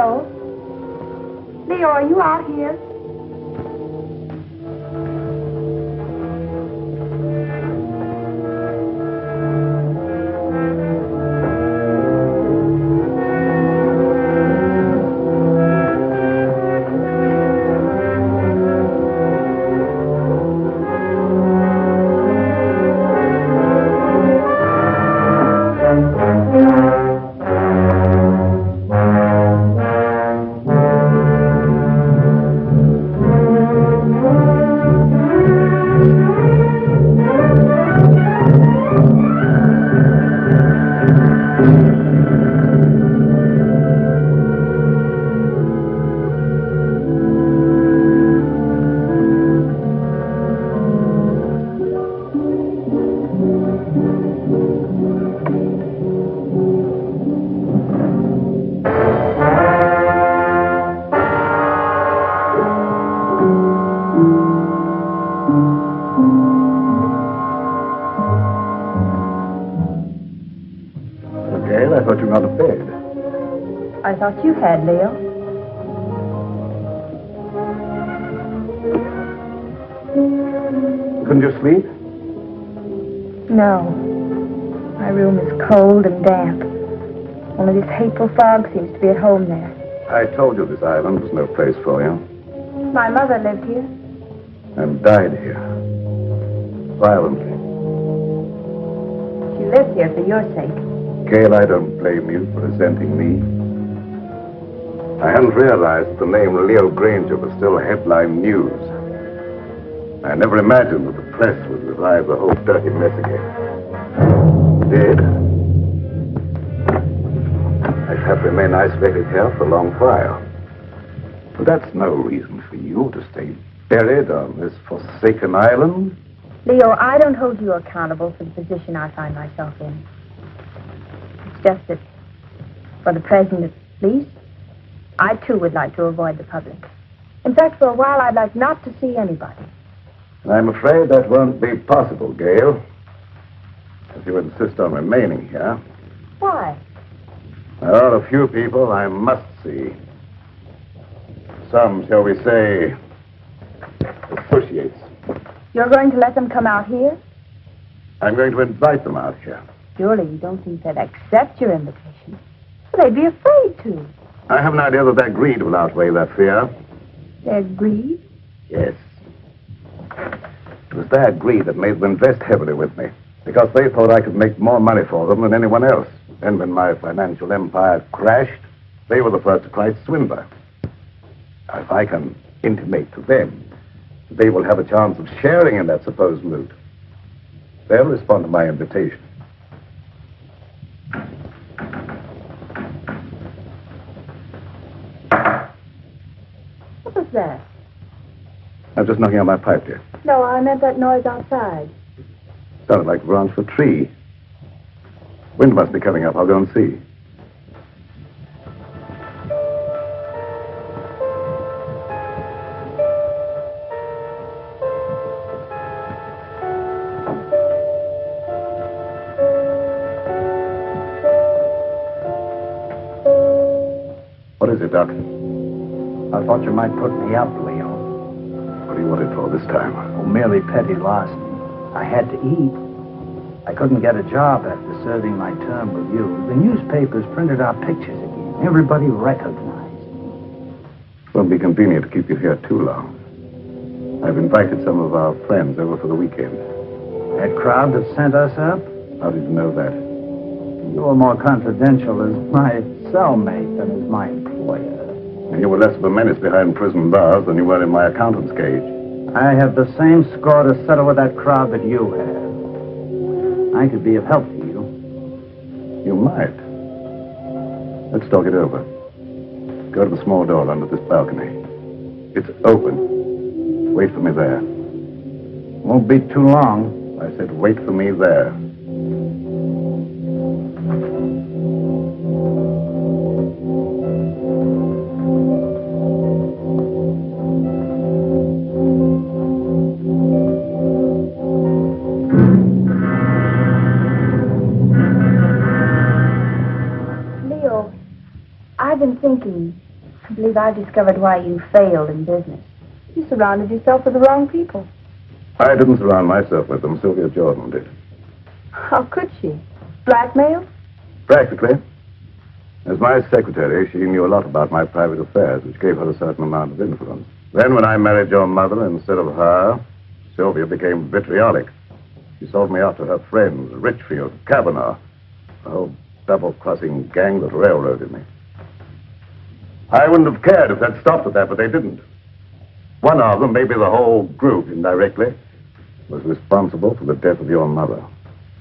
Leo? Leo, are you out here? I thought you were out of bed. I thought you had, Leo. Couldn't you sleep? No. My room is cold and damp. Only this hateful fog seems to be at home there. I told you this island was no place for you. My mother lived here. And died here. Violently. She lived here for your sake. Gail, I don't blame you for resenting me. I hadn't realized the name Leo Granger was still headline news. I never imagined that the press would revive the whole dirty mess again. Dead? I'd have remained isolated here for a long while. But that's no reason for you to stay buried on this forsaken island. Leo, I don't hold you accountable for the position I find myself in. It's just that, for the present at least, I too would like to avoid the public. In fact, for a while, I'd like not to see anybody. I'm afraid that won't be possible, Gail. If you insist on remaining here. Why? There are a few people I must see. Some, shall we say, associates. You're going to let them come out here? I'm going to invite them out here. Surely you don't think they'd accept your invitation. Well, they'd be afraid to. I have an idea that their greed will outweigh that fear. Their greed? Yes. It was their greed that made them invest heavily with me, because they thought I could make more money for them than anyone else. And when my financial empire crashed, they were the first to cry swindler. If I can intimate to them that they will have a chance of sharing in that supposed loot, they'll respond to my invitation. What was that? I'm just knocking on my pipe, dear. No, I meant that noise outside. Sounded like the branch of a tree. Wind must be coming up. I'll go and see. What is it, Doc? I thought you might put me up, Leo. What do you want it for this time? Oh, merely petty larceny. I had to eat. I couldn't get a job after serving my term with you. The newspapers printed our pictures again. Everybody recognized. It won't be convenient to keep you here too long. I've invited some of our friends over for the weekend. That crowd that sent us up? How did you know that? You were more confidential as my cellmate than as my employer. And you were less of a menace behind prison bars than you were in my accountant's cage. I have the same score to settle with that crowd that you have. I could be of help to you. You might. Let's talk it over. Go to the small door under this balcony. It's open. Wait for me there. Won't be too long. I said wait for me there. I've been thinking, I believe I've discovered why you failed in business. You surrounded yourself with the wrong people. I didn't surround myself with them. Sylvia Jordan did. How could she? Blackmail? Practically. As my secretary, she knew a lot about my private affairs, which gave her a certain amount of influence. Then when I married your mother instead of her, Sylvia became vitriolic. She sold me out to her friends, Richfield, Kavanaugh, a whole double-crossing gang that railroaded me. I wouldn't have cared if they'd stopped at that, but they didn't. One of them, maybe the whole group indirectly, was responsible for the death of your mother.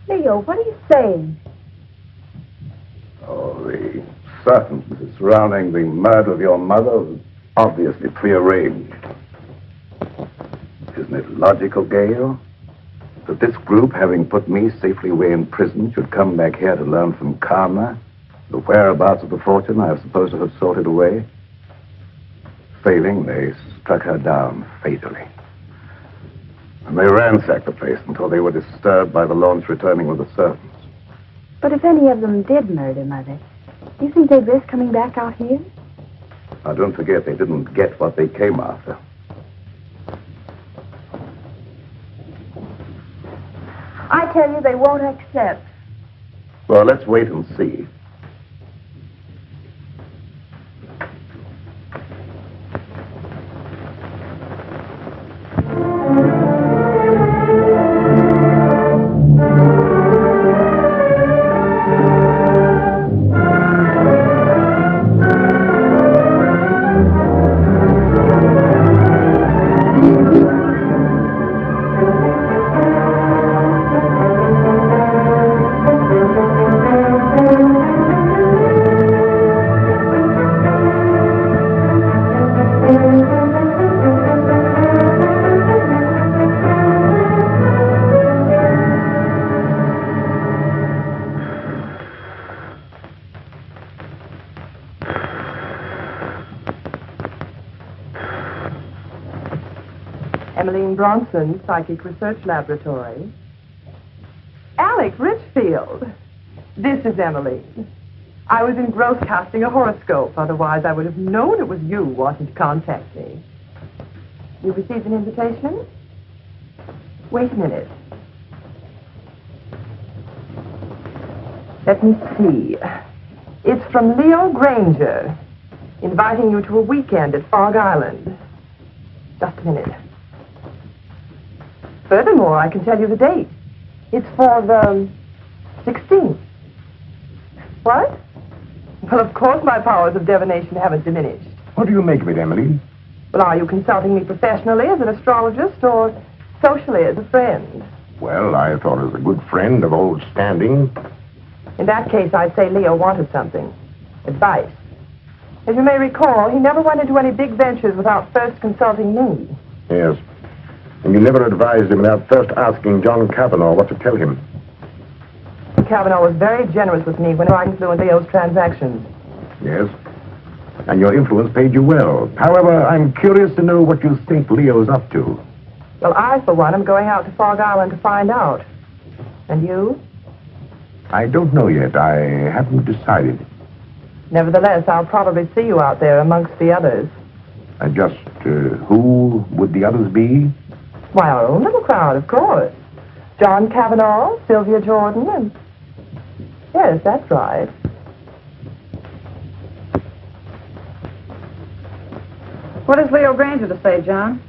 Leo, what are you saying? Oh, the circumstances surrounding the murder of your mother was obviously prearranged. Isn't it logical, Gail, that this group, having put me safely away in prison, should come back here to learn from Karma the whereabouts of the fortune I was supposed to have sorted away? Failing, they struck her down fatally. And they ransacked the place until they were disturbed by the launch returning with the servants. But if any of them did murder Mother, do you think they'd risk coming back out here? Now, don't forget they didn't get what they came after. I tell you, they won't accept. Well, let's wait and see. Bronson, Psychic Research Laboratory. Alec Richfield. This is Emmeline. I was engrossed casting a horoscope. Otherwise, I would have known it was you wanting to contact me. You received an invitation? Wait a minute. Let me see. It's from Leo Granger, inviting you to a weekend at Fog Island. Just a minute. Furthermore, I can tell you the date. It's for the 16th. What? Well, of course my powers of divination haven't diminished. What do you make of it, Emily? Well, are you consulting me professionally as an astrologist or socially as a friend? Well, I thought as a good friend of old standing. In that case, I'd say Leo wanted something. Advice. As you may recall, he never went into any big ventures without first consulting me. Yes. And you never advised him without first asking John Kavanaugh what to tell him. Kavanaugh was very generous with me when I influenced Leo's transactions. Yes. And your influence paid you well. However, I'm curious to know what you think Leo's up to. Well, I, for one, am going out to Fog Island to find out. And you? I don't know yet. I haven't decided. Nevertheless, I'll probably see you out there amongst the others. And just who would the others be? Why, our own little crowd, of course. John Kavanaugh, Sylvia Jordan, and... Yes, that's right. What has Leo Granger to say, John?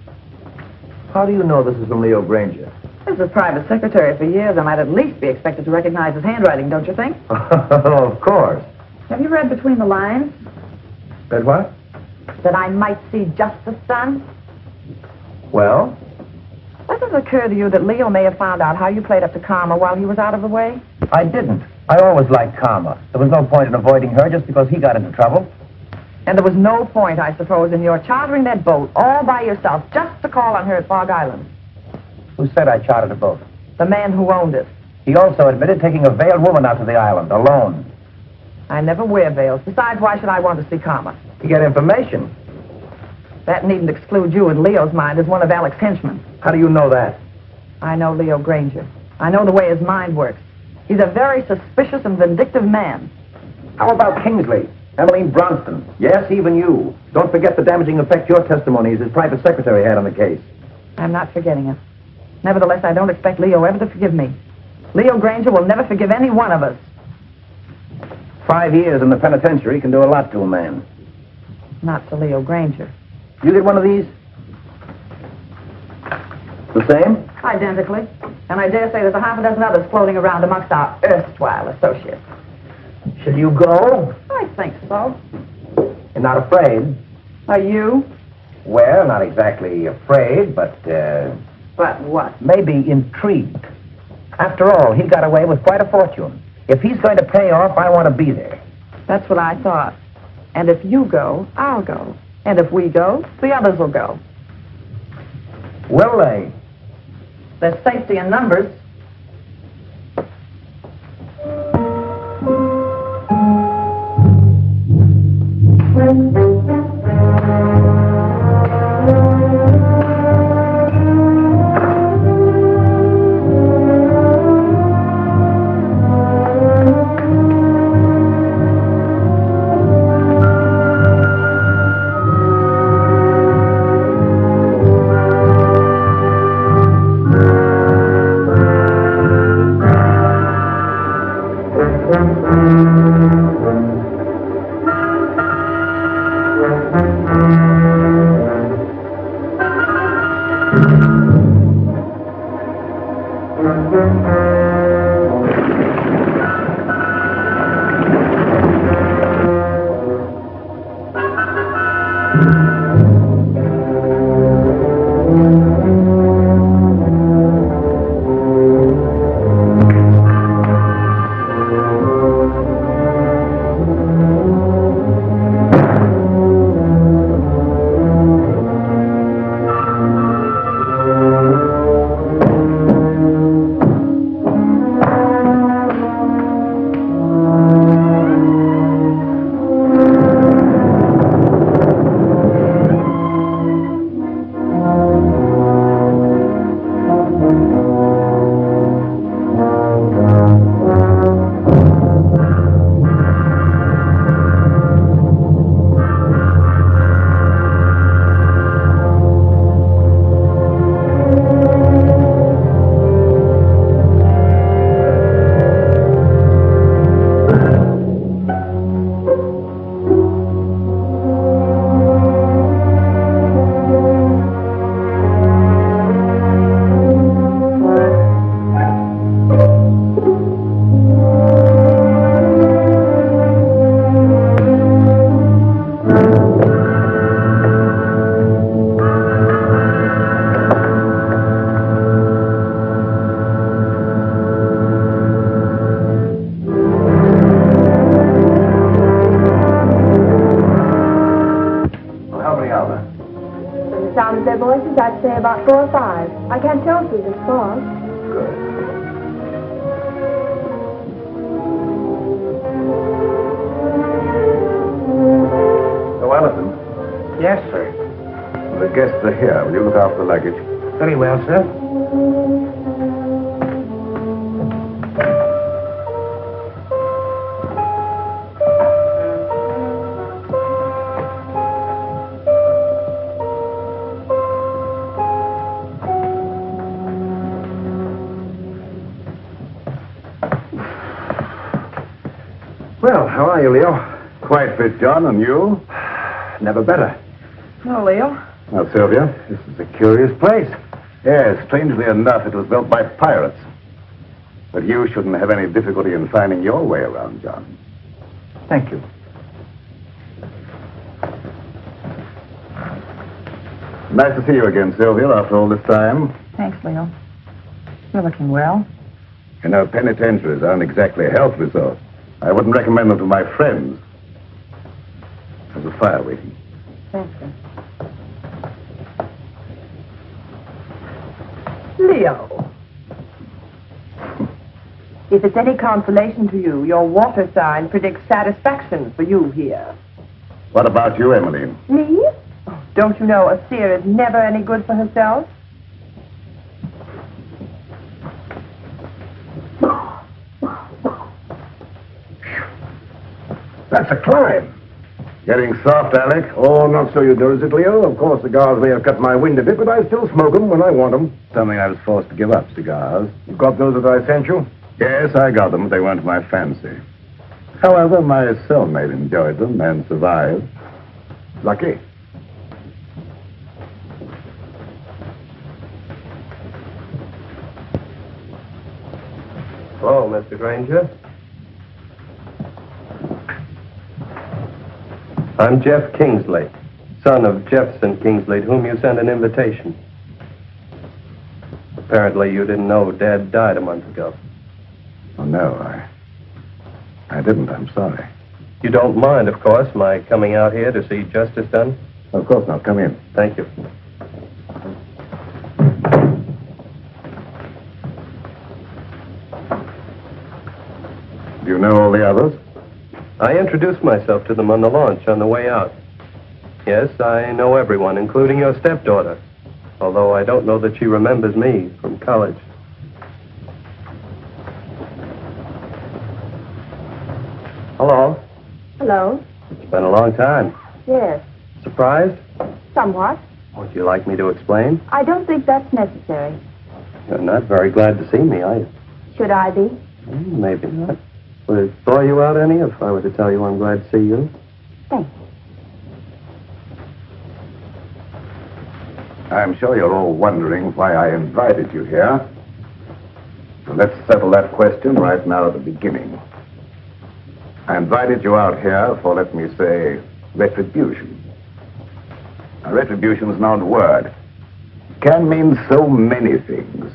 How do you know this is from Leo Granger? As a private secretary for years, I might at least be expected to recognize his handwriting, don't you think? Of course. Have you read between the lines? Read what? That I might see justice done? Well? Doesn't it occur to you that Leo may have found out how you played up to Karma while he was out of the way? I didn't. I always liked Karma. There was no point in avoiding her just because he got into trouble. And there was no point, I suppose, in your chartering that boat all by yourself just to call on her at Fog Island. Who said I chartered a boat? The man who owned it. He also admitted taking a veiled woman out to the island, alone. I never wear veils. Besides, why should I want to see Karma? To get information. That needn't exclude you in Leo's mind as one of Alec's henchmen. How do you know that? I know Leo Granger. I know the way his mind works. He's a very suspicious and vindictive man. How about Kingsley? Emmeline Bronston. Yes, even you. Don't forget the damaging effect your testimony as his private secretary had on the case. I'm not forgetting it. Nevertheless, I don't expect Leo ever to forgive me. Leo Granger will never forgive any one of us. 5 years in the penitentiary can do a lot to a man. Not to Leo Granger. You get one of these? The same? Identically. And I dare say there's a half a dozen others floating around amongst our erstwhile associates. Should you go? I think so. You're not afraid? Are you? Well, not exactly afraid, but, But what? maybe intrigued. After all, he got away with quite a fortune. If he's going to pay off, I want to be there. That's what I thought. And if you go, I'll go. And if we go, the others will go. Will they? There's safety in numbers. I'd say about 4 or 5. I can't tell through this fog. Good. So, Allison. Yes, sir. The guests are here. Will you look after the luggage? Very well, sir. Well, how are you, Leo? Quite fit, John. And you? Never better. No, Leo. Now, Sylvia, this is a curious place. Yes, strangely enough, it was built by pirates. But you shouldn't have any difficulty in finding your way around, John. Thank you. Nice to see you again, Sylvia, after all this time. Thanks, Leo. You're looking well. You know, penitentiaries aren't exactly health resorts. I wouldn't recommend them to my friends. There's a fire waiting. Thank you. Leo. If it's any consolation to you, your water sign predicts satisfaction for you here. What about you, Emmeline? Me? Oh, don't you know a seer is never any good for herself? That's a climb. Getting soft, Alec? Oh, not so eudorised, Leo. Of course, cigars may have cut my wind a bit, but I still smoke them when I want them. Something I was forced to give up, cigars. You got those that I sent you? Yes, I got them. They weren't my fancy. However, my cellmate enjoyed them and survived. Lucky. Hello, Mr. Granger. I'm Jeff Kingsley, son of Jefferson Kingsley, to whom you sent an invitation. Apparently you didn't know Dad died a month ago. Oh, no, I didn't. I'm sorry. You don't mind, of course, my coming out here to see justice done? Of course not. Come in. Thank you. Do you know all the others? I introduced myself to them on the launch on the way out. Yes, I know everyone, including your stepdaughter, although I don't know that she remembers me from college. Hello. Hello? It's been a long time. Yes. Surprised? Somewhat. Would you like me to explain? I don't think that's necessary. You're not very glad to see me, are you? Should I be? Maybe not. Would it bore you out any if I were to tell you I'm glad to see you? Thank you. I'm sure you're all wondering why I invited you here. So let's settle that question right now at the beginning. I invited you out here for, let me say, retribution. Now, retribution is not a word. It can mean so many things.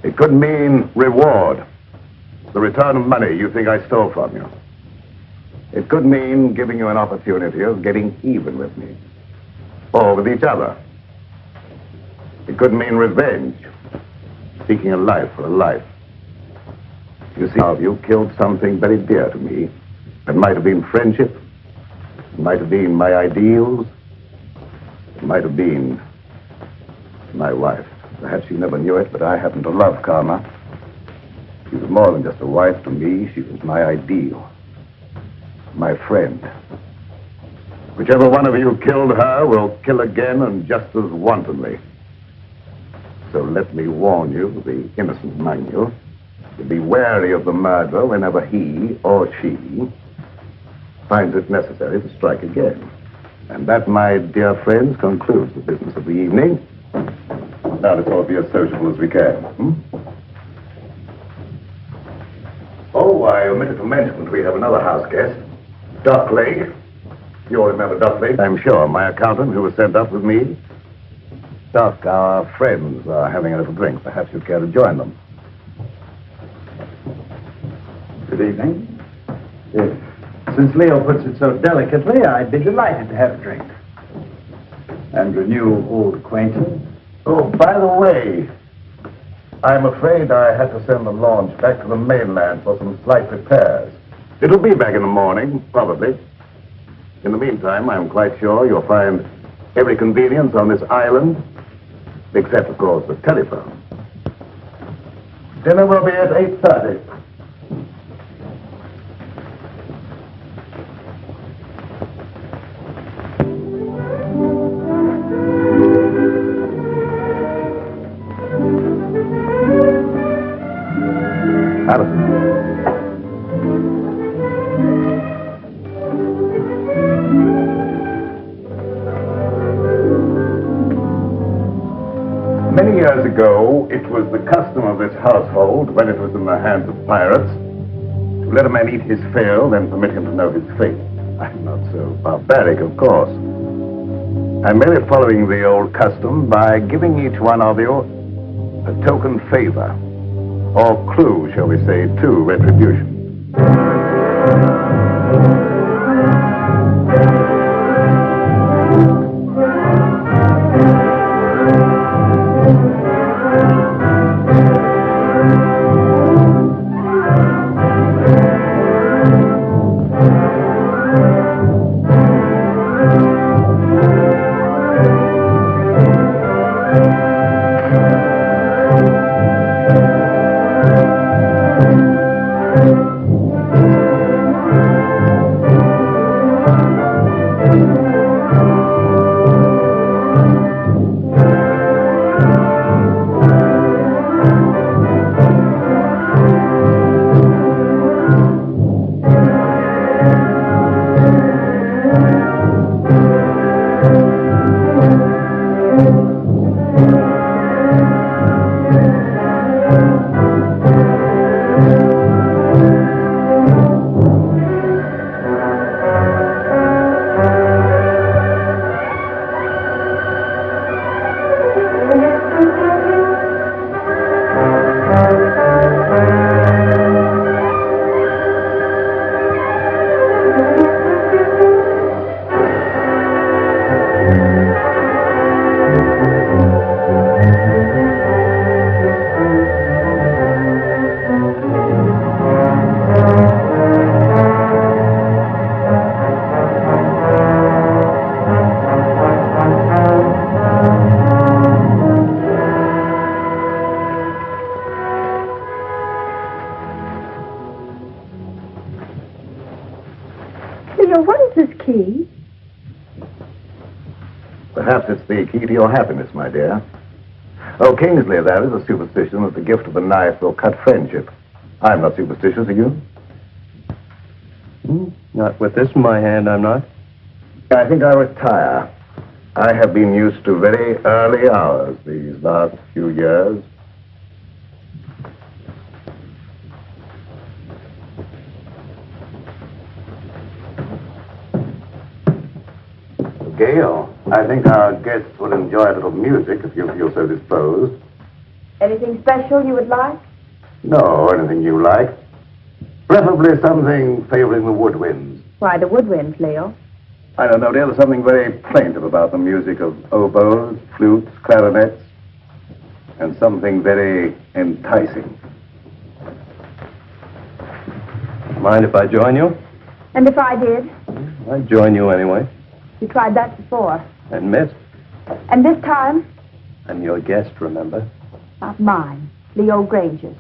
It could mean reward, the return of money you think I stole from you. It could mean giving you an opportunity of getting even with me, or with each other. It could mean revenge, seeking a life for a life. You see, you killed something very dear to me. It might have been friendship. It might have been my ideals. It might have been my wife. Perhaps you never knew it, but I happen to love Karma. She was more than just a wife to me. She was my ideal, my friend. Whichever one of you killed her will kill again and just as wantonly. So let me warn you, the innocent among you, to be wary of the murderer whenever he or she finds it necessary to strike again. And that, my dear friends, concludes the business of the evening. Now let's all be as sociable as we can. Oh, I omitted to mention that we have another house guest, Doc Lake. You all remember Doc Lake, I'm sure, my accountant who was sent up with me. Doc, our friends are having a little drink. Perhaps you'd care to join them. Good evening. Yes. Since Leo puts it so delicately, I'd be delighted to have a drink. And renew old acquaintance. Oh, by the way, I'm afraid I had to send the launch back to the mainland for some slight repairs. It'll be back in the morning, probably. In the meantime, I'm quite sure you'll find every convenience on this island, except, of course, the telephone. Dinner will be at 8:30. Many years ago, it was the custom of this household, when it was in the hands of pirates, to let a man eat his fill, then permit him to know his fate. I'm not so barbaric, of course. I'm merely following the old custom by giving each one of you a token favor, or clue, shall we say, to retribution. Leo, what is this key? Perhaps it's the key to your happiness, my dear. Oh, Kingsley, that is a superstition that the gift of a knife will cut friendship. I'm not superstitious, are you? Not with this in my hand, I'm not. I think I'll retire. I have been used to very early hours these last few years. Gail, I think our guests will enjoy a little music if you feel so disposed. Anything special you would like? No, anything you like. Preferably something favoring the woodwinds. Why, the woodwinds, Leo. I don't know, dear. There's something very plaintive about the music of oboes, flutes, clarinets, and something very enticing. Mind if I join you? And if I did? I'd join you anyway. You tried that before. And missed. And this time? I'm your guest, remember? Not mine. Leo Granger's.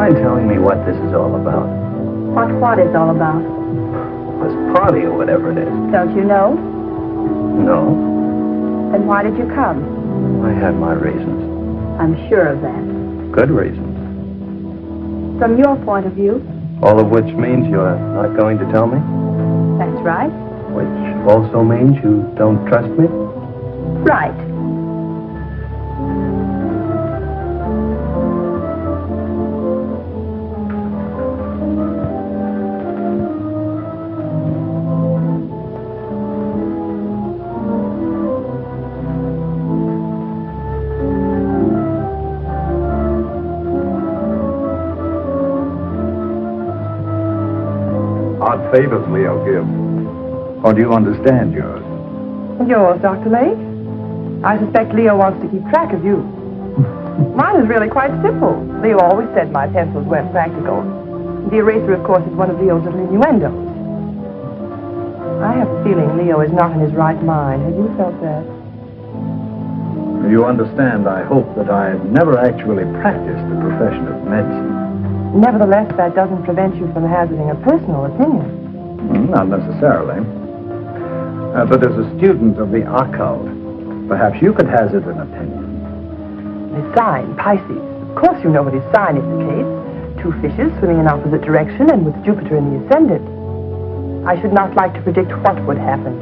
Telling me what this is all about. What is all about? This party or whatever it is. Don't you know? No, Then why did you come? I had my reasons. I'm sure of that. Good reason. From your point of view, All of which means you're not going to tell me? that's right. Which also means you don't trust me? Right. Odd favors Leo gives. Or do you understand yours? Yours, Dr. Lake? I suspect Leo wants to keep track of you. Mine is really quite simple. Leo always said my pencils weren't practical. The eraser, of course, is one of Leo's little innuendos. I have a feeling Leo is not in his right mind. Have you felt that? You understand, I hope, that I've never actually practiced the profession of medicine. Nevertheless, that doesn't prevent you from hazarding a personal opinion. Not necessarily. But as a student of the occult, perhaps you could hazard an opinion. His sign, Pisces. Of course you know what his sign indicates. Two fishes swimming in opposite direction and with Jupiter in the ascendant. I should not like to predict what would happen.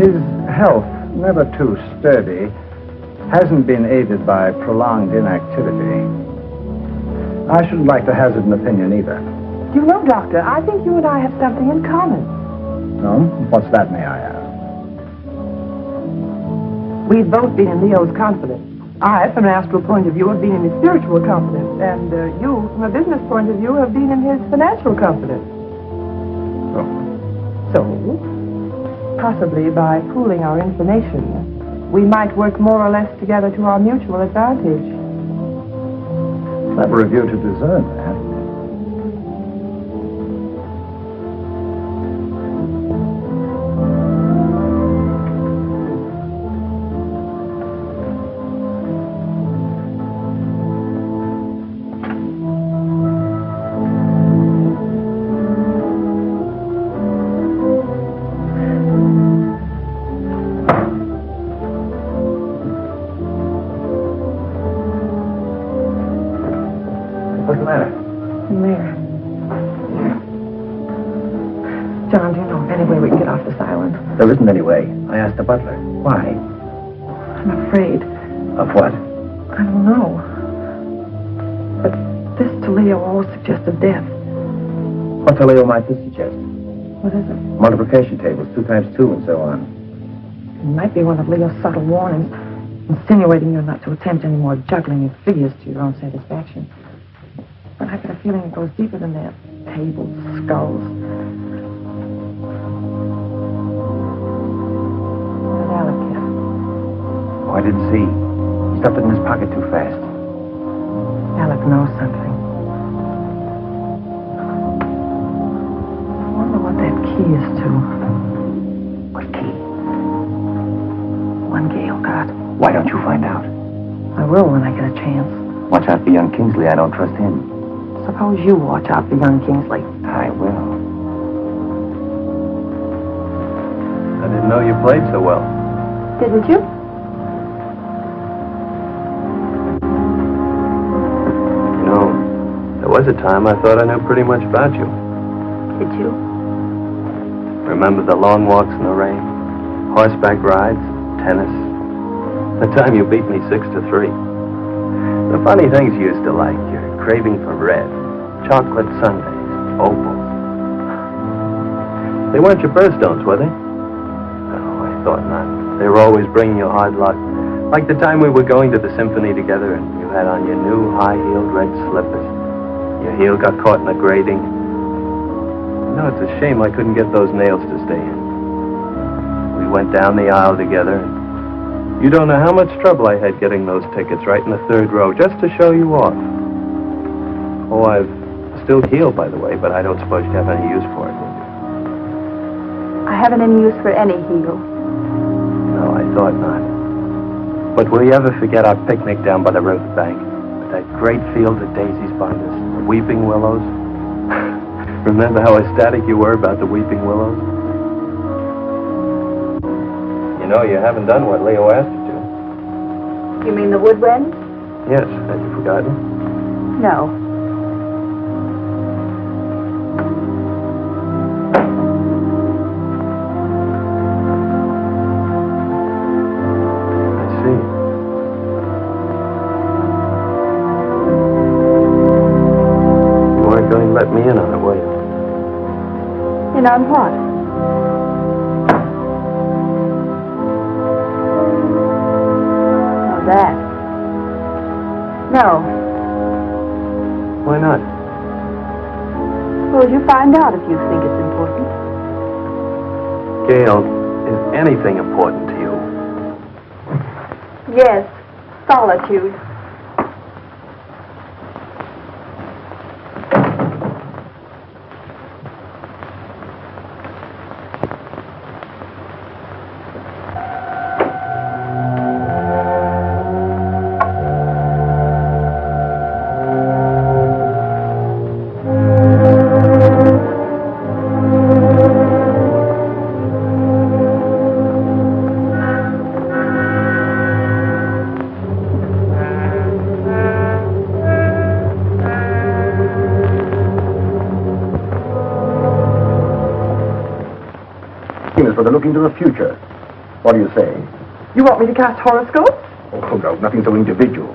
His health, never too sturdy, hasn't been aided by prolonged inactivity. I shouldn't like to hazard an opinion either. You know, Doctor, I think you and I have something in common. No? What's that, may I ask? We've both been in Leo's confidence. I, from an astral point of view, have been in his spiritual confidence, and you, from a business point of view, have been in his financial confidence. So, possibly by pooling our information, we might work more or less together to our mutual advantage. Clever of you to discern that. What's the matter? Mayor. John, do you know of any way we can get off this island? There isn't any way. I asked the butler. Why? I'm afraid. Of what? I don't know. But this to Leo always suggested death. What to Leo might this suggest? What is it? Multiplication tables, 2 times 2 and so on. It might be one of Leo's subtle warnings, insinuating you're not to attempt any more juggling of figures to your own satisfaction. But I get a feeling it goes deeper than that. Tables, skulls. What did Alec get? Oh, I didn't see. He stuffed it in his pocket too fast. Alec know something. I wonder what that key is to. What key? One Gail got. Why don't you find out? I will when I get a chance. Watch out for young Kingsley. I don't trust him. Suppose you watch out for young Kingsley. I will. I didn't know you played so well. Didn't you? You know, there was a time I thought I knew pretty much about you. Did you? Remember the long walks in the rain, horseback rides, tennis? The time you beat me 6-3. The funny things you used to like, your craving for red, chocolate sundaes, opals. They weren't your birthstones, were they? Oh, I thought not. They were always bringing you hard luck. Like the time we were going to the symphony together and you had on your new high-heeled red slippers. Your heel got caught in the grating. No, it's a shame I couldn't get those nails to stay in. We went down the aisle together. You don't know how much trouble I had getting those tickets right in the third row just to show you off. Oh, I've still heeled, by the way, but I don't suppose you have any use for it, do you? I haven't any use for any heel. No, I thought not. But will you ever forget our picnic down by the riverbank? With that great field of daisies behind us, the weeping willows? Remember how ecstatic you were about the weeping willows? You know, you haven't done what Leo asked you to. You mean the woodwind? Yes, had you forgotten? No. I see. You weren't going to let me in on it, were you? In on what? Oh, that. No. Why not? Suppose you find out if you think it's important. Gail, is anything important to you? Yes. Solitude. For the look into the future. What do you say? You want me to cast horoscopes? Oh, no, nothing so individual.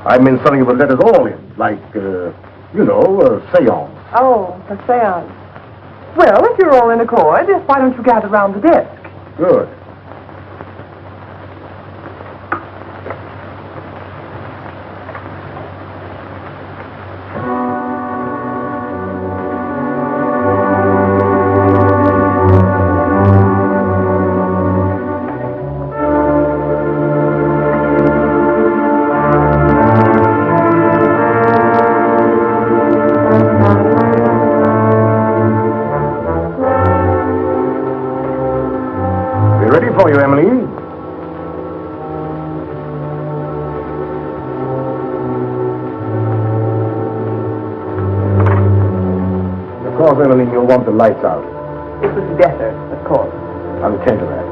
I meant something that would let us all in, like, a seance. Oh, a seance. Well, if you're all in accord, why don't you gather round the desk? Good. For you, Emily. Of course, Emily, you'll want the lights out. It was better, of course. I'll attend to that.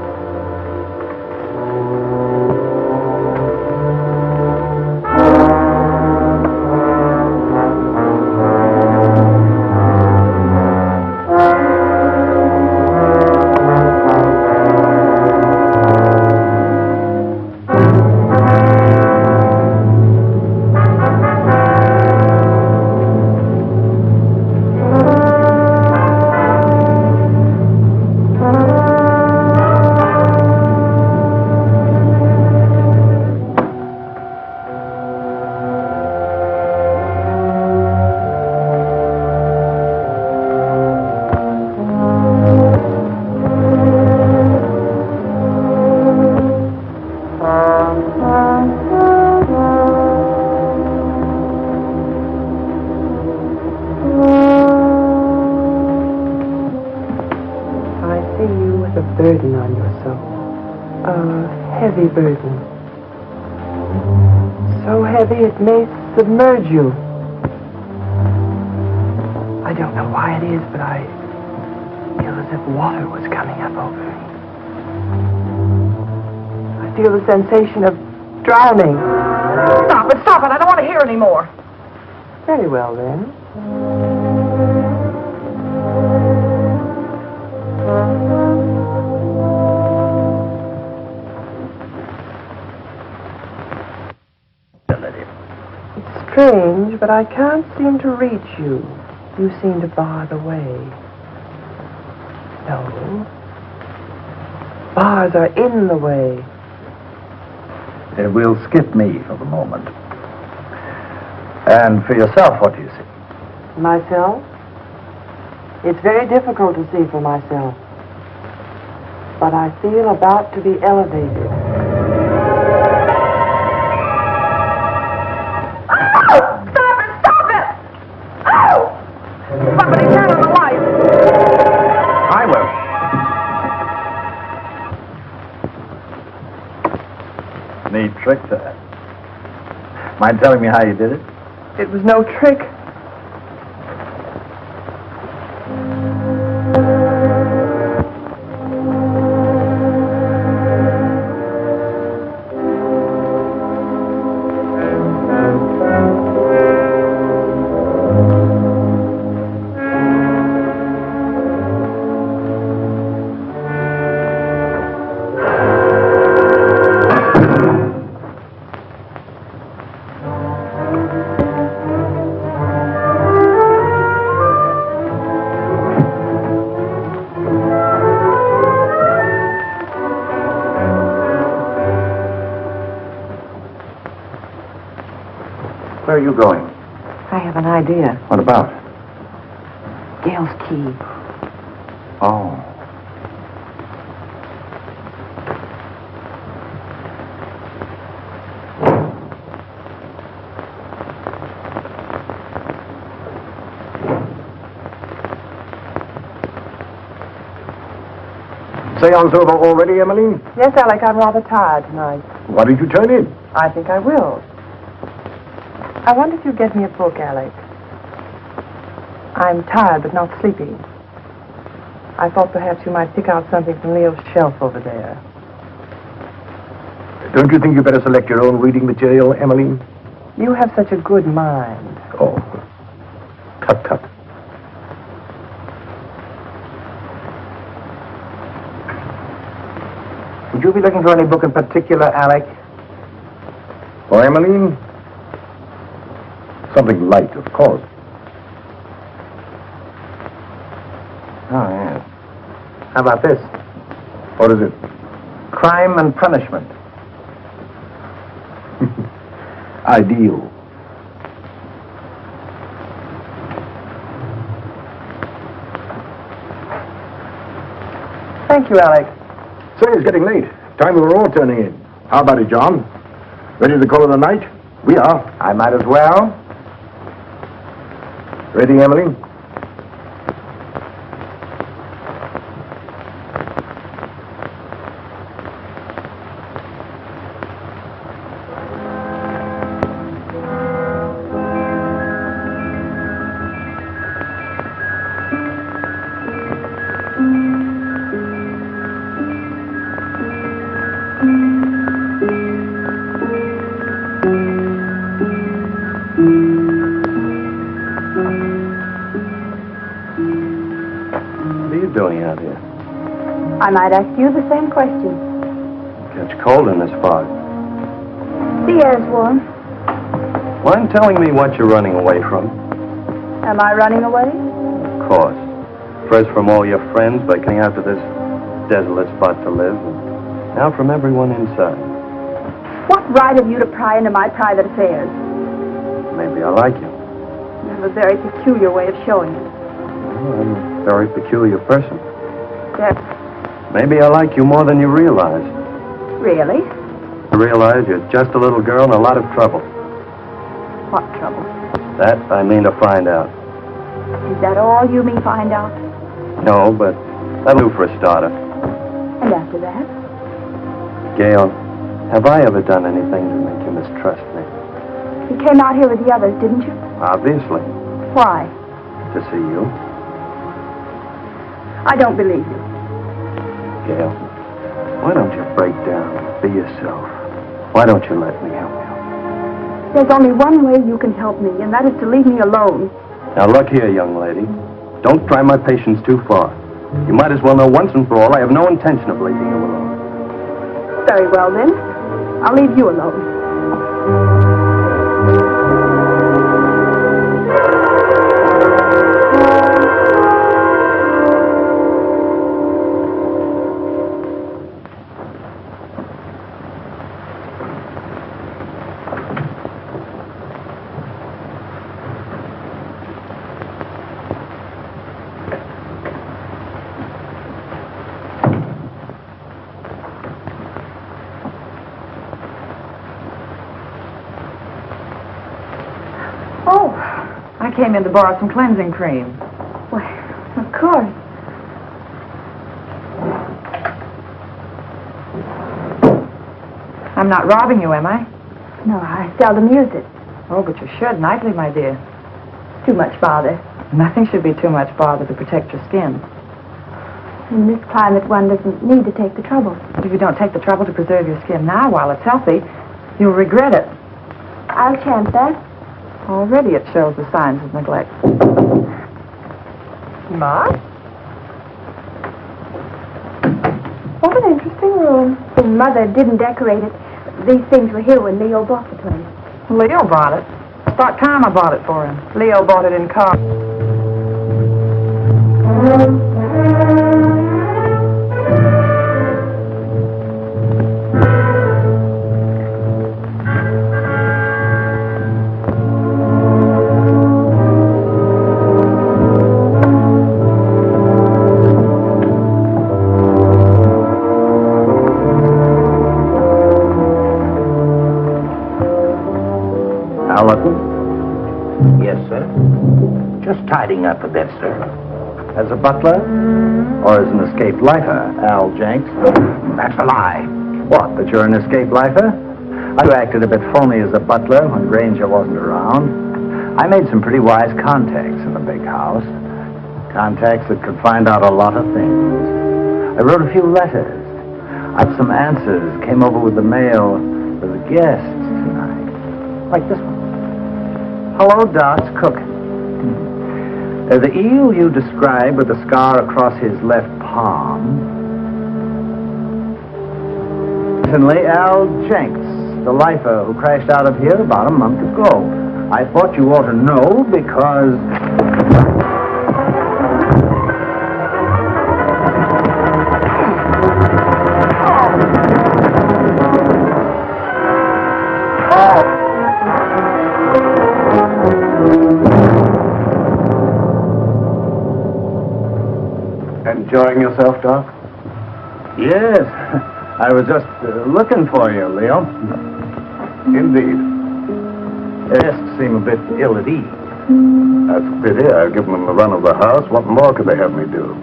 heavy burden. So heavy it may submerge you. I don't know why it is, but I feel as if water was coming up over me. I feel the sensation of drowning. Stop it, stop it. I don't want to hear any more. Very well, then. It's strange, but I can't seem to reach you. You seem to bar the way. No. Bars are in the way. It will skip me for the moment. And for yourself, what do you see? Myself? It's very difficult to see for myself. But I feel about to be elevated. Oh! Stop it! Stop it! Oh! Somebody turn on the light. I will. Neat trick, that. Mind telling me how you did it? It was no trick. Where are you going? I have an idea. What about? Gail's key. Oh. Seance over already, Emmeline? Yes, Alec, I'm rather tired tonight. Why did you turn in? I think I will. I wonder if you'd get me a book, Alec. I'm tired but not sleepy. I thought perhaps you might pick out something from Leo's shelf over there. Don't you think you better select your own reading material, Emmeline? You have such a good mind. Oh, tut tut. Would you be looking for any book in particular, Alec? For Emmeline? Something light, of course. Oh, yes. How about this? What is it? Crime and Punishment. Ideal. Thank you, Alec. Say, it's getting late. Time we were all turning in. How about it, John? Ready to call it a night? We are. I might as well. Ready, Emily? What are you doing out here? I might ask you the same question. Gets cold in this fog. The air's warm. Mind telling me what you're running away from? Am I running away? Of course. First from all your friends by coming out to this desolate spot to live, and now from everyone inside. What right have you to pry into my private affairs? Maybe I like you. You have a very peculiar way of showing it. Well, I'm a very peculiar person. Yes. Maybe I like you more than you realize. Really? I realize you're just a little girl in a lot of trouble. What trouble? That I mean to find out. Is that all you mean find out? No, but that'll do for a starter. And after that? Gail, Have I ever done anything to make you mistrust me? You came out here with the others, didn't you? Obviously. Why? To see you. I don't believe you. Gail, why don't you break down and be yourself? Why don't you let me help you? There's only one way you can help me, and that is to leave me alone. Now look here, young lady. Don't try my patience too far. You might as well know once and for all I have no intention of leaving you alone. Very well, then. I'll leave you alone. Oh, I came in to borrow some cleansing cream. Why, of course. I'm not robbing you, am I? No, I seldom use it. Oh, but you should nightly, my dear. Too much bother. Nothing should be too much bother to protect your skin. In this climate, one doesn't need to take the trouble. But if you don't take the trouble to preserve your skin now while it's healthy, you'll regret it. I'll chance that. Already it shows the signs of neglect. Ma? What an interesting room. Mother didn't decorate it. These things were here when Leo bought the place. Leo bought it. I thought Karma bought it for him. Leo bought it in car. Yes, sir. Just tidying up a bit, sir. As a butler? Or as an escaped lifer, Al Jenks? That's a lie. What, that you're an escaped lifer? You acted a bit phony as a butler when Granger wasn't around. I made some pretty wise contacts in the big house. Contacts that could find out a lot of things. I wrote a few letters. I had some answers. Came over with the mail for the guests tonight. Like this one. Hello, Doc's cooking. The eel you describe with the scar across his left palm. Recently, Al Jenks, the lifer who crashed out of here about a month ago. I thought you ought to know because... Enjoying yourself, Doc? Yes, I was just looking for you, Leo. Indeed. The guests seem a bit ill at ease. That's a pity. I've given them the run of the house. What more could they have me do?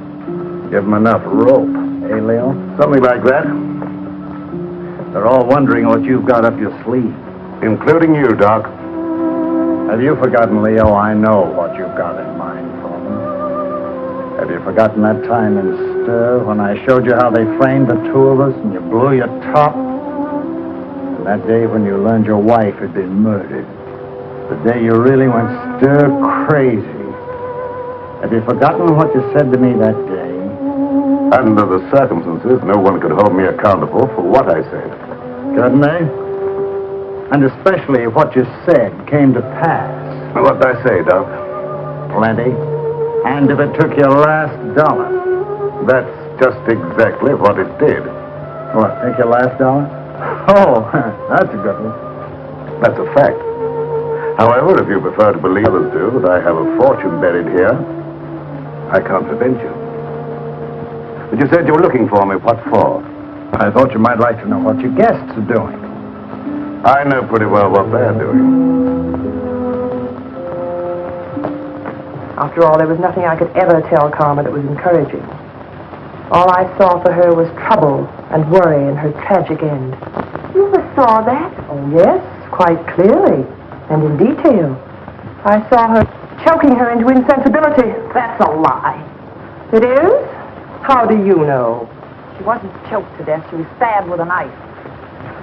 Give them enough rope, eh, Leo? Something like that. They're all wondering what you've got up your sleeve. Including you, Doc. Have you forgotten, Leo? I know what you've got in mind for them. Have you forgotten that time in Stir when I showed you how they framed the two of us and you blew your top? And that day when you learned your wife had been murdered. The day you really went stir crazy. Have you forgotten what you said to me that day? Under the circumstances, no one could hold me accountable for what I said. Couldn't they? And especially if what you said came to pass. What'd I say, Doc? Plenty. And if it took your last dollar. That's just exactly what it did. What, take your last dollar? Oh, that's a good one. That's a fact. However, if you prefer to believe others do that I have a fortune buried here, I can't prevent you. But you said you were looking for me. What for? I thought you might like to know what your guests are doing. I know pretty well what they're doing. After all, there was nothing I could ever tell Karma that was encouraging. All I saw for her was trouble and worry and her tragic end. You ever saw that? Oh, yes, quite clearly. And in detail. I saw her choking her into insensibility. That's a lie. It is? How do you know? She wasn't choked to death. She was stabbed with a knife.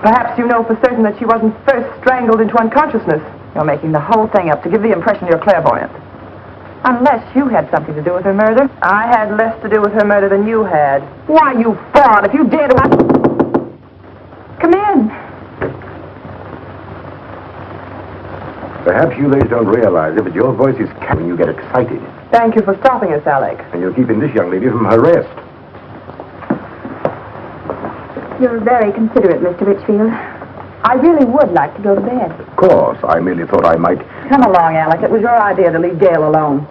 Perhaps you know for certain that she wasn't first strangled into unconsciousness. You're making the whole thing up to give the impression you're clairvoyant. Unless you had something to do with her murder. I had less to do with her murder than you had. Why, you fraud, if you dare to... Come in. Perhaps you ladies don't realize it, but your voice is when you get excited. Thank you for stopping us, Alec. And you're keeping this young lady from her rest. You're very considerate, Mr. Richfield. I really would like to go to bed. Of course, I merely thought I might... Come along, Alec. It was your idea to leave Gail alone.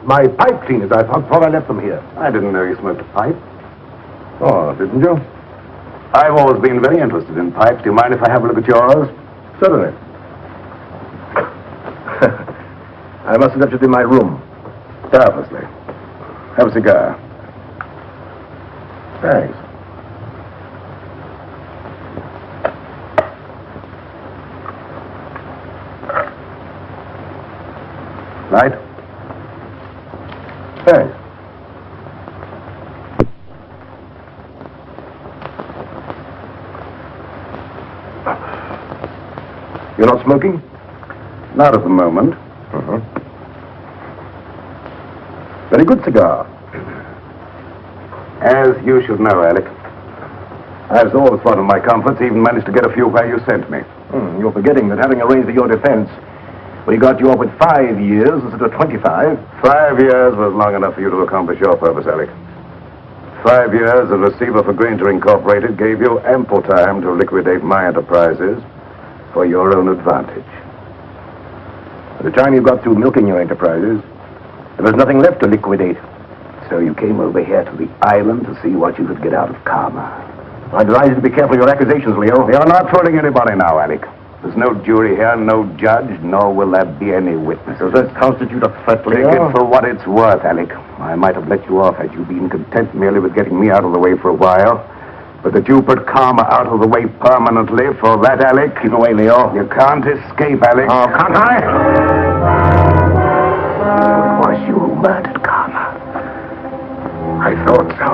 My pipe cleaners. I thought I left them here. I didn't know you smoked a pipe. Oh, didn't you? I've always been very interested in pipes. Do you mind if I have a look at yours? Certainly. I must have left it in my room. Doubtlessly. Have a cigar. Thanks. Light? Thanks. You're not smoking? Not at the moment. Uh-huh. Very good cigar. As you should know, Alec, I've always thought of my comforts, even managed to get a few where you sent me. You're forgetting that having arranged for your defense, we got you off with 5 years instead of 25. 5 years was long enough for you to accomplish your purpose, Alec. 5 years as receiver for Granger Incorporated gave you ample time to liquidate my enterprises for your own advantage. By the time you got through milking your enterprises, there was nothing left to liquidate. So you came over here to the island to see what you could get out of karma. I advise you to be careful of your accusations, Leo. You're not fooling anybody now, Alec. There's no jury here, no judge, nor will there be any witnesses. Does that constitute a threat, Leo? Take it for what it's worth, Alec. I might have let you off had you been content merely with getting me out of the way for a while. But that you put karma out of the way permanently, for that, Alec... Keep away, Leo. You can't escape, Alec. Oh, can't I? It was you who murdered karma. I thought so.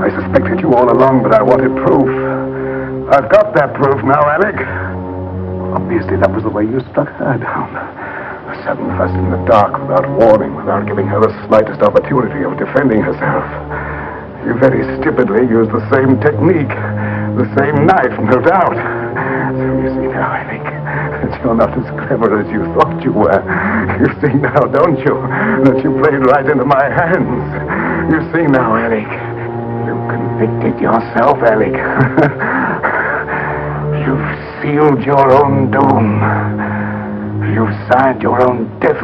I suspected you all along, but I wanted proof. I've got that proof now, Alec. Obviously, that was the way you struck her down. A sudden fuss in the dark, without warning, without giving her the slightest opportunity of defending herself. You very stupidly used the same technique, the same knife, no doubt. So you see now, Alec, that you're not as clever as you thought you were. You see now, don't you, that you played right into my hands. You see now, Alec, you convicted yourself, Alec. You've sealed your own doom. You've signed your own death.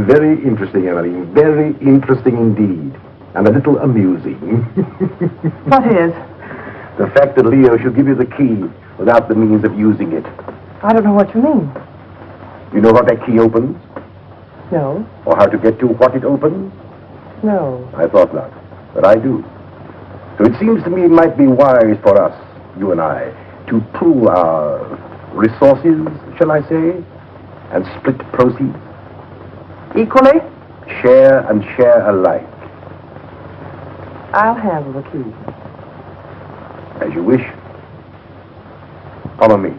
Very interesting, Emily. Very interesting indeed. And a little amusing. What is? The fact that Leo should give you the key without the means of using it. I don't know what you mean. You know what that key opens? No. Or how to get to what it opens? No. I thought not, but I do. So it seems to me it might be wise for us, you and I, to pool our resources, shall I say, and split proceeds. Equally? Share and share alike. I'll handle the key. As you wish. Follow me.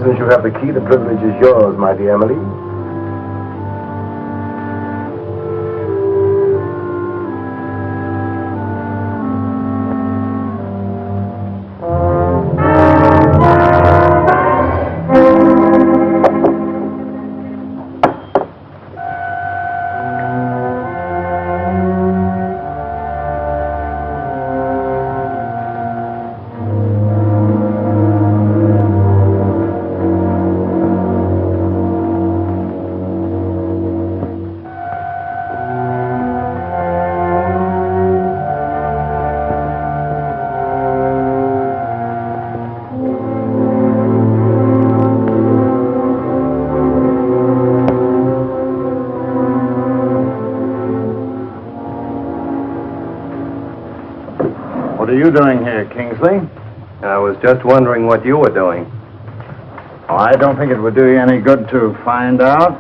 Since you have the key, the privilege is yours, my dear Emily. What are you doing here, Kingsley? I was just wondering what you were doing. Oh, I don't think it would do you any good to find out.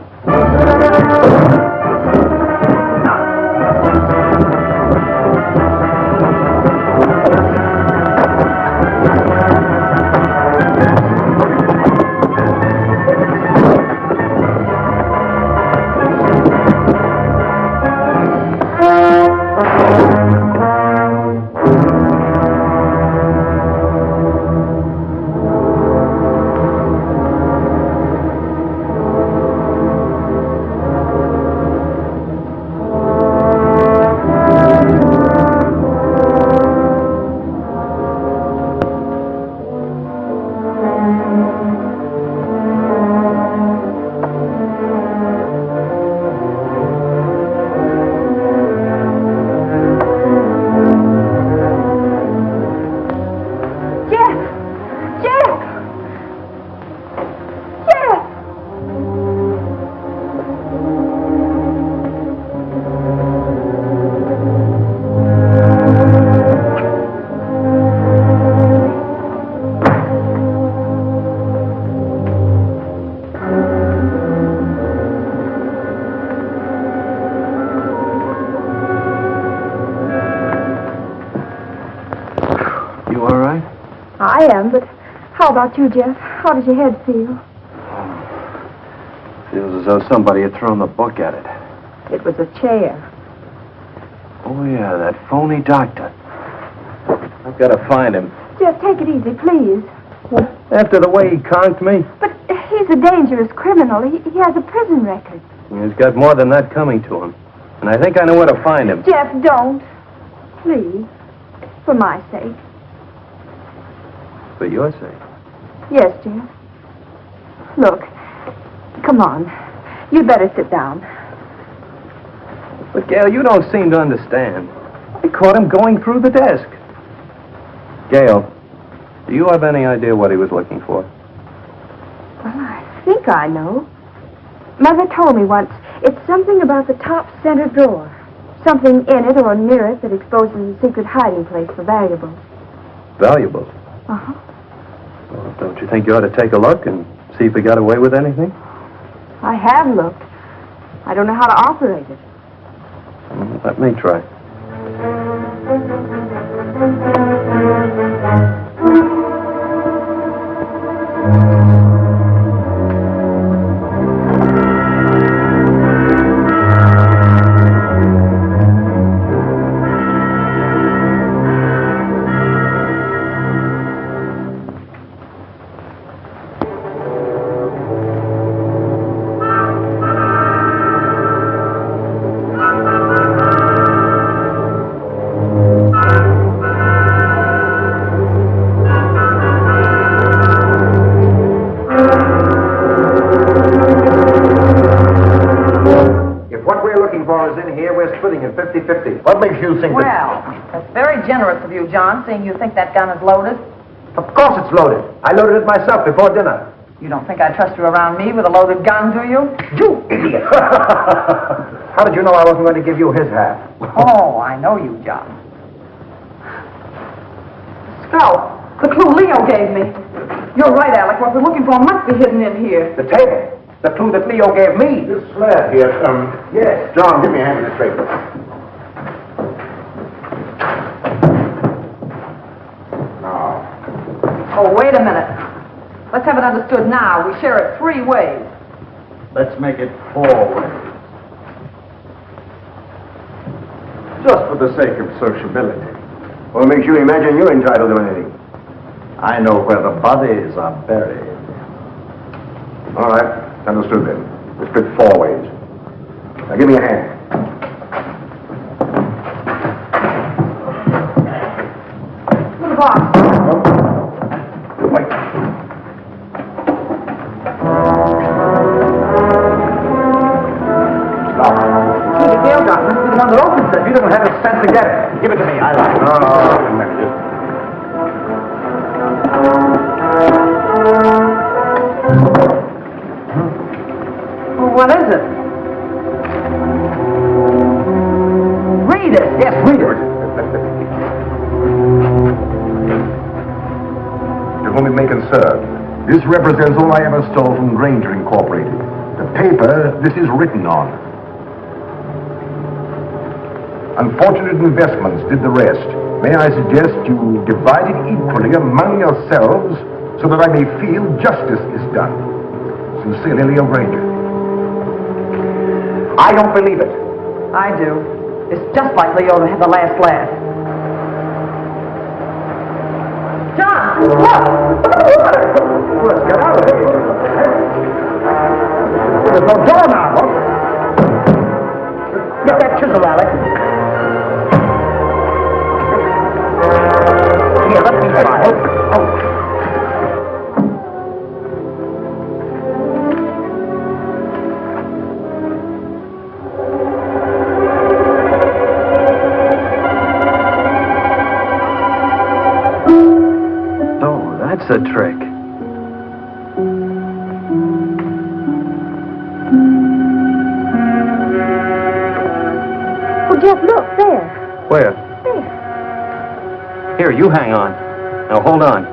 You all right? I am, but how about you, Jeff? How does your head feel? Feels as though somebody had thrown the book at it. It was a chair. Oh, yeah, that phony doctor. I've got to find him. Jeff, take it easy, please. After the way he conked me, But he's a dangerous criminal. He has a prison record. he's got more than that coming to him. And I think I know where to find him. Jeff, don't. Please. For my sake. For your sake. Yes, Jeff. Look. Come on. You'd better sit down. But, Gail, you don't seem to understand. I caught him going through the desk. Gail, do you have any idea what he was looking for? Well, I think I know. Mother told me once. It's something about the top center drawer. Something in it or near it that exposes a secret hiding place for valuables. Valuables? Uh-huh. Well, don't you think you ought to take a look and see if he got away with anything? I have looked. I don't know how to operate it. Well, let me try. Splitting it 50-50. What makes you think Well, that's very generous of you, John, seeing you think that gun is loaded. Of course it's loaded. I loaded it myself before dinner. You don't think I trust you around me with a loaded gun, do you? You idiot! How did you know I wasn't going to give you his half? Oh, I know you, John. Scout, the clue Leo gave me. You're right, Alec. What we're looking for must be hidden in here. The table. The clue that Leo gave me. This slab here, Yes. John, give me a hand with this paper. Now. Oh, wait a minute. Let's have it understood now. We share it 3 ways. Let's make it 4 ways. Just for the sake of sociability. What makes you imagine you're entitled to anything? I know where the bodies are buried. All right. Understood then. We split 4 ways. Now give me a hand. Little box. Wait. Stop. The Gale gun must be the one that opens it. You don't have the sense to get it. Give it to me. I like it. No, I can manage it. What is it? Read it. Yes, read it. To whom it may concern, this represents all I ever stole from Granger Incorporated. The paper this is written on. Unfortunate investments did the rest. May I suggest you divide it equally among yourselves so that I may feel justice is done. Sincerely, Leo Granger. I don't believe it. I do. It's just like Leo to have the last laugh. John, look! Look at the water! Let's get out of here. There's no door now. Get that chisel, Alec. Here, let me try. Oh. That's a trick. Oh, Jeff, look, there. Where? There. Here, you hang on. Now, hold on.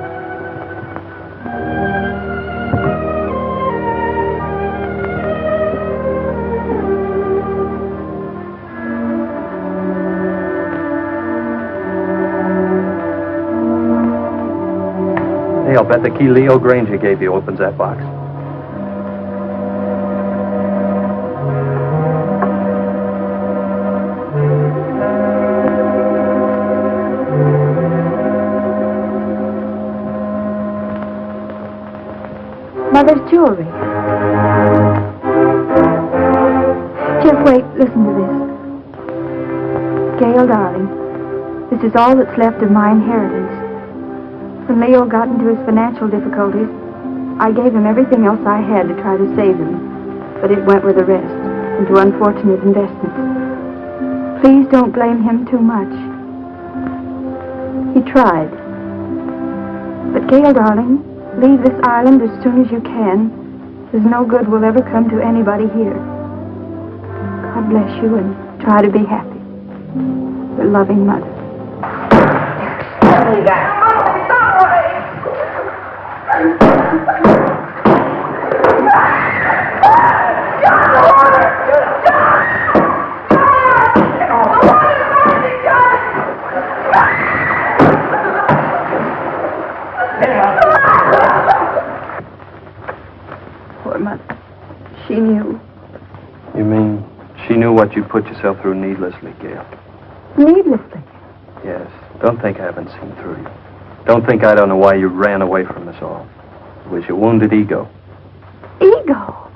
Hey, I'll bet the key Leo Granger gave you opens that box. Mother's jewelry. Jeff, wait, listen to this. Gail, darling, this is all that's left of my inheritance. When Leo got into his financial difficulties, I gave him everything else I had to try to save him, but it went with the rest, into unfortunate investments. Please don't blame him too much. He tried. But Gail, darling, leave this island as soon as you can. There's no good will ever come to anybody here. God bless you and try to be happy. Your loving mother. Poor mother. She knew. You mean she knew what you put yourself through needlessly, Gail? Needlessly. Yes. Don't think I haven't seen through you. Don't think I don't know why you ran away from us all. It was your wounded ego. Ego?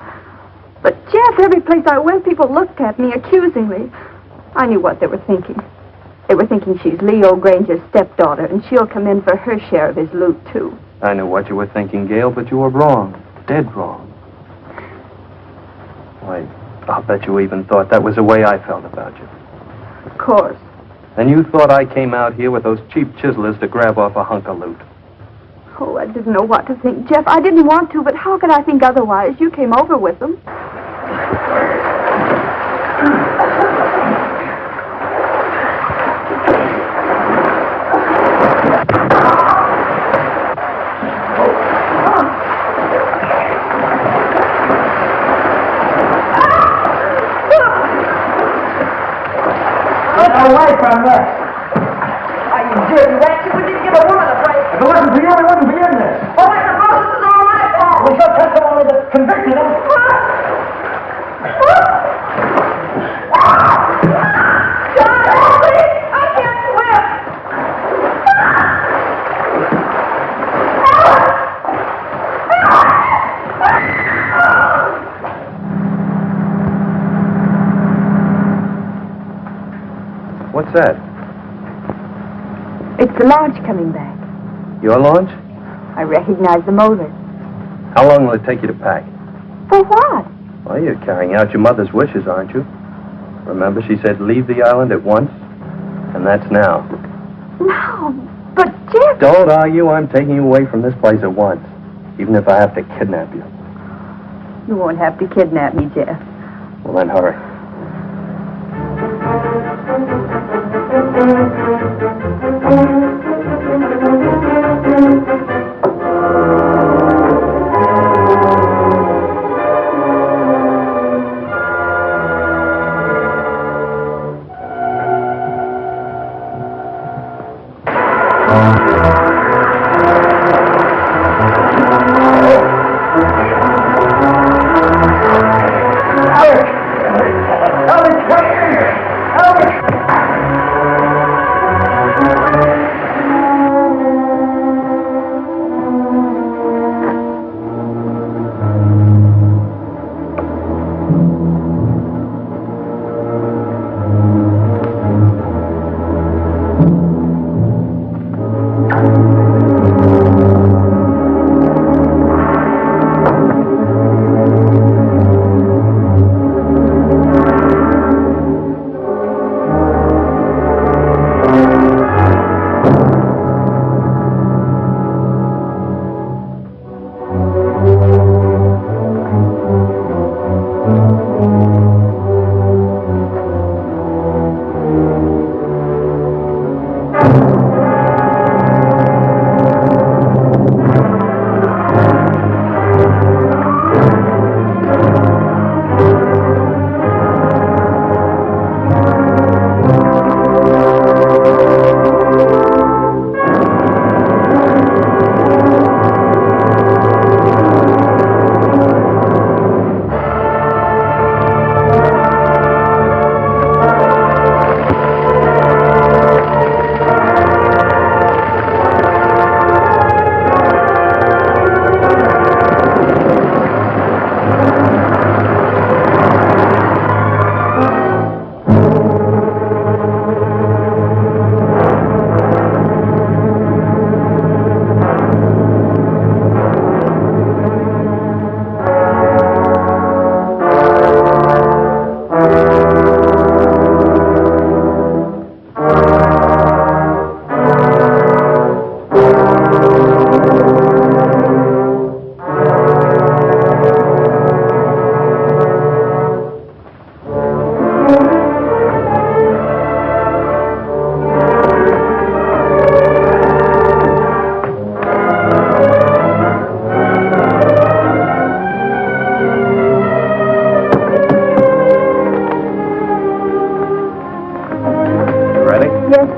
But, Jeff, every place I went, people looked at me accusingly. I knew what they were thinking. They were thinking she's Leo Granger's stepdaughter, and she'll come in for her share of his loot, too. I knew what you were thinking, Gail, but you were wrong. Dead wrong. Why, I'll bet you even thought that was the way I felt about you. Of course. And you thought I came out here with those cheap chiselers to grab off a hunk of loot. Oh, I didn't know what to think, Jeff. I didn't want to, but how could I think otherwise? You came over with them. Away from this. Are you dirty rats? You didn't give a woman a break. If it wasn't for you, we wouldn't be in this. Oh, I suppose this is all my fault. We shall testimony that convicted him. John, help me! I can't swim! What's that? It's the launch coming back. Your launch? I recognize the motor. How long will it take you to pack? For what? Well, you're carrying out your mother's wishes, aren't you? Remember, she said leave the island at once? And that's now. No, but Jeff... Don't argue. I'm taking you away from this place at once. Even if I have to kidnap you. You won't have to kidnap me, Jeff. Well, then hurry.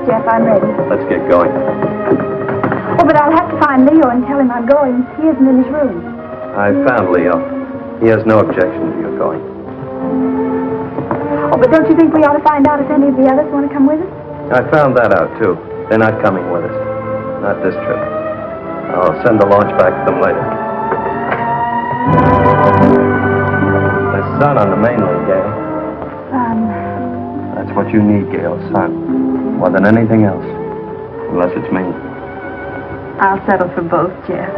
Jeff. I'm ready. Let's get going. Oh, but I'll have to find Leo and tell him I'm going. He isn't in his room. I found Leo. He has no objection to your going. Oh, but don't you think we ought to find out if any of the others want to come with us? I found that out, too. They're not coming with us. Not this trip. I'll send the launch back to them later. There's sun on the mainland, Gail. That's what you need, Gail, sun. More than anything else. Unless it's me. I'll settle for both, Jeff.